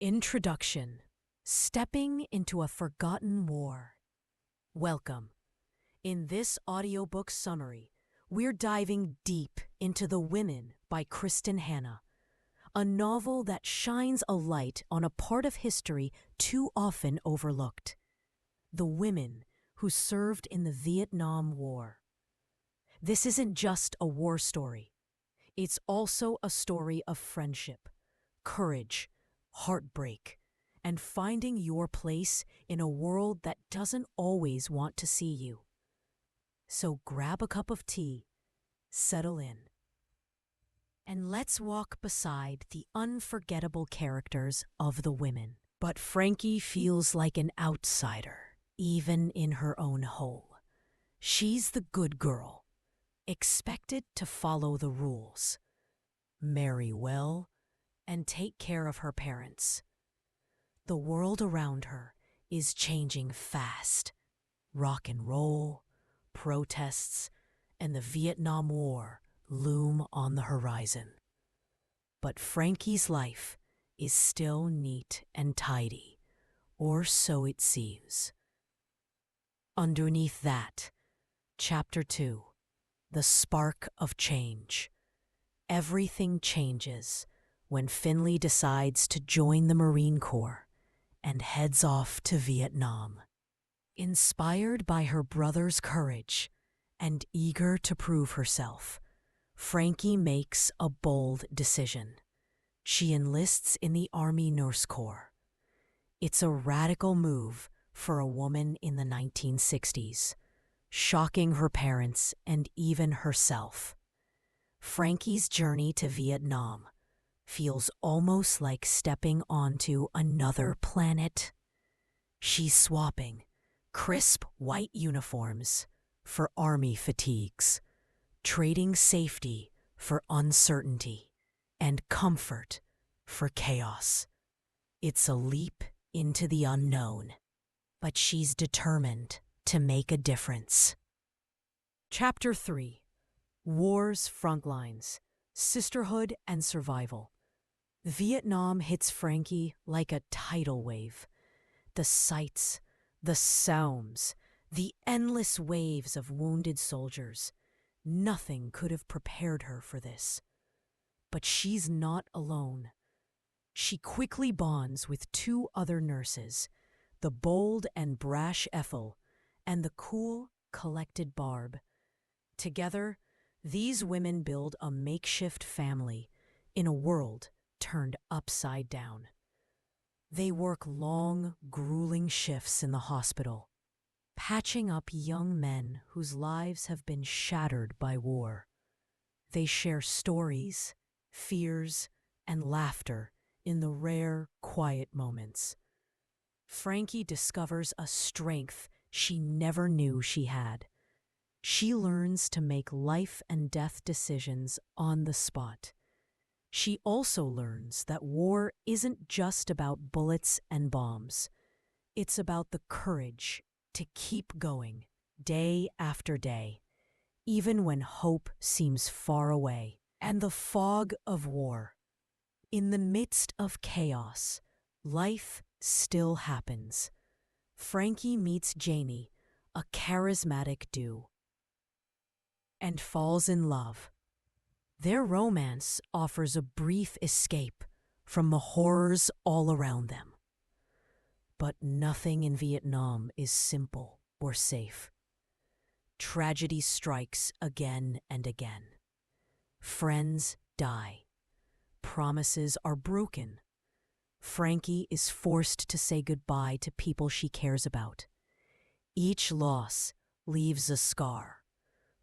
Introduction: Stepping into a Forgotten War. Welcome. In this audiobook summary, we're diving deep into The Women by Kristin Hannah, a novel that shines a light on a part of history too often overlooked: the women who served in the Vietnam War. This isn't just a war story. It's also a story of friendship, courage, heartbreak, and finding your place in a world that doesn't always want to see you. So grab a cup of tea, settle in, and let's walk beside the unforgettable characters of The Women. But Frankie feels like an outsider, even in her own home. She's the good girl, expected to follow the rules, marry well, and take care of her parents. The world around her is changing fast. Rock and roll, protests, and the Vietnam War loom on the horizon. But Frankie's life is still neat and tidy, or so it seems. Underneath that, Chapter 2, The Spark of Change. Everything changes when Finley decides to join the Marine Corps and heads off to Vietnam. Inspired by her brother's courage and eager to prove herself, Frankie makes a bold decision. She enlists in the Army Nurse Corps. It's a radical move for a woman in the 1960s, shocking her parents and even herself. Frankie's journey to Vietnam feels almost like stepping onto another planet. She's swapping crisp white uniforms for army fatigues, trading safety for uncertainty and comfort for chaos. It's a leap into the unknown, but she's determined to make a difference. Chapter 3: War's Frontlines, Sisterhood and Survival. Vietnam hits Frankie like a tidal wave. The sights, the sounds, the endless waves of wounded soldiers. Nothing could have prepared her for this. But she's not alone. She quickly bonds with two other nurses, the bold and brash Ethel and the cool, collected Barb. Together, these women build a makeshift family in a world turned upside down. They work long, grueling shifts in the hospital, patching up young men whose lives have been shattered by war. They share stories, fears, and laughter in the rare, quiet moments. Frankie discovers a strength she never knew she had. She learns to make life and death decisions on the spot. She also learns that war isn't just about bullets and bombs. It's about the courage to keep going day after day, even when hope seems far away. And the fog of war. In the midst of chaos, life still happens. Frankie meets Janie, a charismatic dude, and falls in love. Their romance offers a brief escape from the horrors all around them. But nothing in Vietnam is simple or safe. Tragedy strikes again and again. Friends die. Promises are broken. Frankie is forced to say goodbye to people she cares about. Each loss leaves a scar,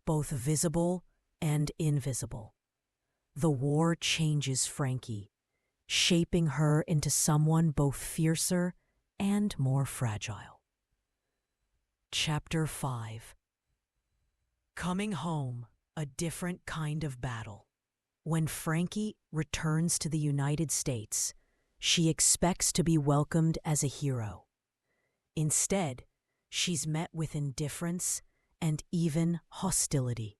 both visible and invisible. The war changes Frankie, shaping her into someone both fiercer and more fragile. Chapter 5: Coming Home, a Different Kind of Battle. When Frankie returns to the United States, she expects to be welcomed as a hero. Instead, she's met with indifference and even hostility.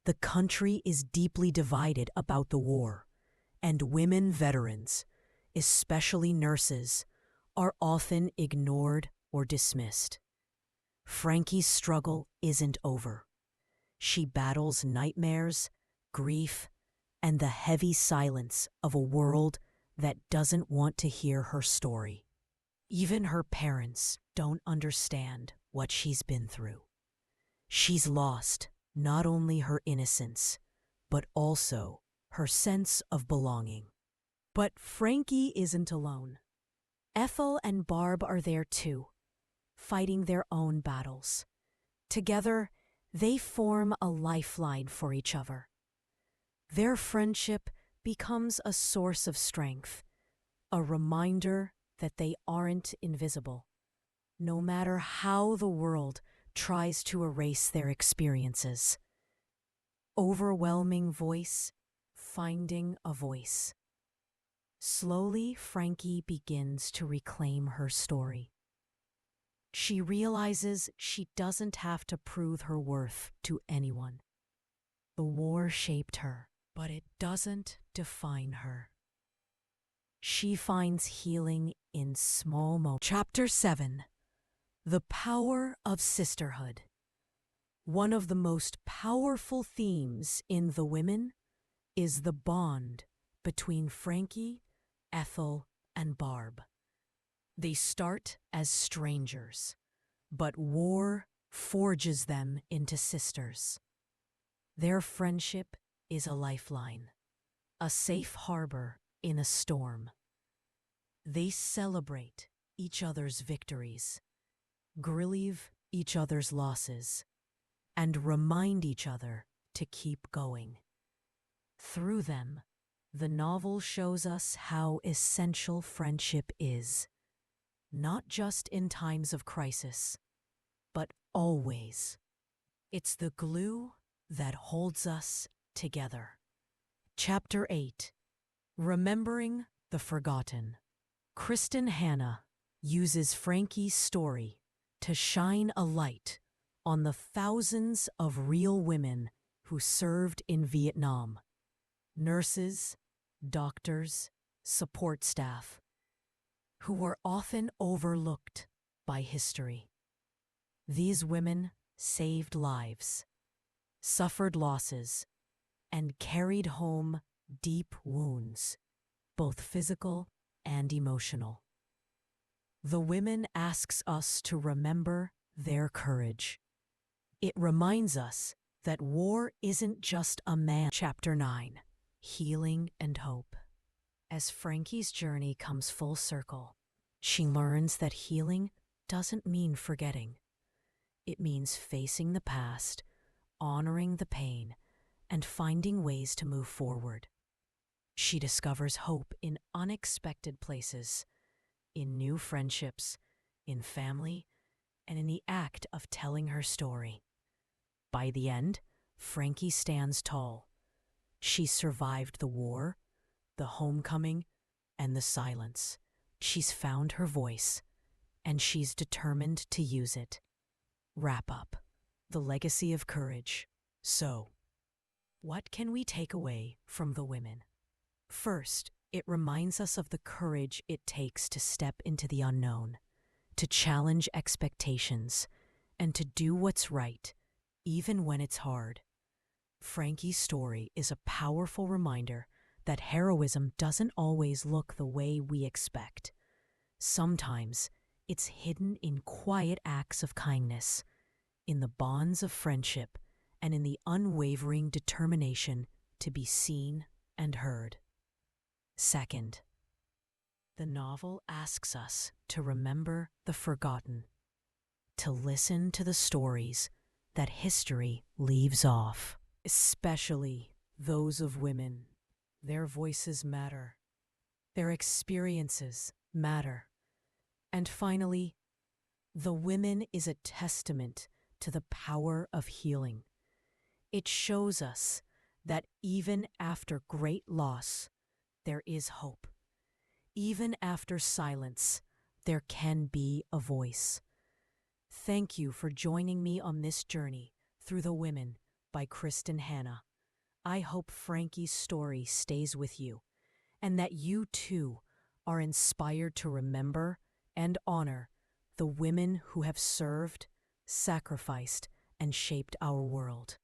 The country is deeply divided about the war, and women veterans, especially nurses, are often ignored or dismissed. Frankie's struggle isn't over. She battles nightmares, grief, and the heavy silence of a world that doesn't want to hear her story. Even her parents don't understand what she's been through. She's lost not only her innocence, but also her sense of belonging. But Frankie isn't alone. Ethel and Barb are there too, fighting their own battles. Together, they form a lifeline for each other. Their friendship becomes a source of strength, a reminder that they aren't invisible, no matter how the world tries to erase their experiences. Overwhelming voice, finding a voice. Slowly, Frankie begins to reclaim her story. She realizes she doesn't have to prove her worth to anyone. The war shaped her, but it doesn't define her. She finds healing in small moments. Chapter 7. The Power of Sisterhood. One of the most powerful themes in The Women is the bond between Frankie, Ethel, and Barb. They start as strangers, but war forges them into sisters. Their friendship is a lifeline, a safe harbor in a storm. They celebrate each other's victories, grieve each other's losses, and remind each other to keep going. Through them, the novel shows us how essential friendship is, not just in times of crisis, but always. It's the glue that holds us together. Chapter 8. Remembering the Forgotten. Kristin Hannah uses Frankie's story to shine a light on the thousands of real women who served in Vietnam. Nurses, doctors, support staff, who were often overlooked by history. These women saved lives, suffered losses, and carried home deep wounds, both physical and emotional. The Women asks us to remember their courage. It reminds us that war isn't just a man. Chapter 9. Healing and Hope. As Frankie's journey comes full circle, she learns that healing doesn't mean forgetting. It means facing the past, honoring the pain, and finding ways to move forward. She discovers hope in unexpected places, in new friendships, in family, and in the act of telling her story. By the end, Frankie stands tall. She survived the war, the homecoming, and the silence. She's found her voice, and she's determined to use it. Wrap up. The legacy of courage. So, what can we take away from The Women? First, it reminds us of the courage it takes to step into the unknown, to challenge expectations, and to do what's right, even when it's hard. Frankie's story is a powerful reminder that heroism doesn't always look the way we expect. Sometimes it's hidden in quiet acts of kindness, in the bonds of friendship, and in the unwavering determination to be seen and heard. Second, the novel asks us to remember the forgotten, to listen to the stories that history leaves off, especially those of women. Their voices matter. Their experiences matter. And finally, The Women is a testament to the power of healing. It shows us that even after great loss, there is hope. Even after silence, there can be a voice. Thank you for joining me on this journey through The Women by Kristin Hannah. I hope Frankie's story stays with you, and that you too are inspired to remember and honor the women who have served, sacrificed, and shaped our world.